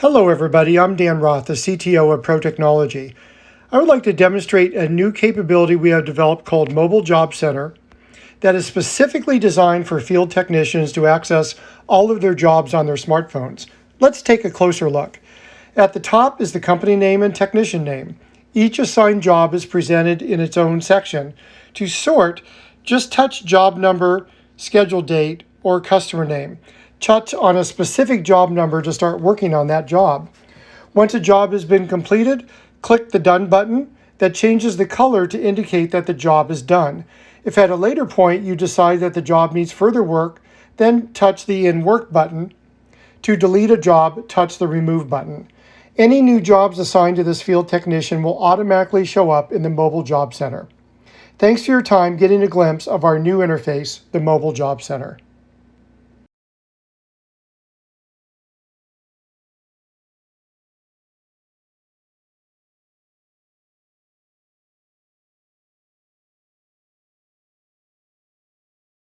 Hello everybody, I'm Dan Roth, the CTO of Pro Technology. I would like to demonstrate a new capability we have developed called Mobile Job Center that is specifically designed for field technicians to access all of their jobs on their smartphones. Let's take a closer look. At the top is the company name and technician name. Each assigned job is presented in its own section. To sort, just touch job number, schedule date, or customer name. Touch on a specific job number to start working on that job. Once a job has been completed, click the Done button that changes the color to indicate that the job is done. If at a later point you decide that the job needs further work, then touch the In Work button. To delete a job, touch the Remove button. Any new jobs assigned to this field technician will automatically show up in the Mobile Job Center. Thanks for your time getting a glimpse of our new interface, the Mobile Job Center.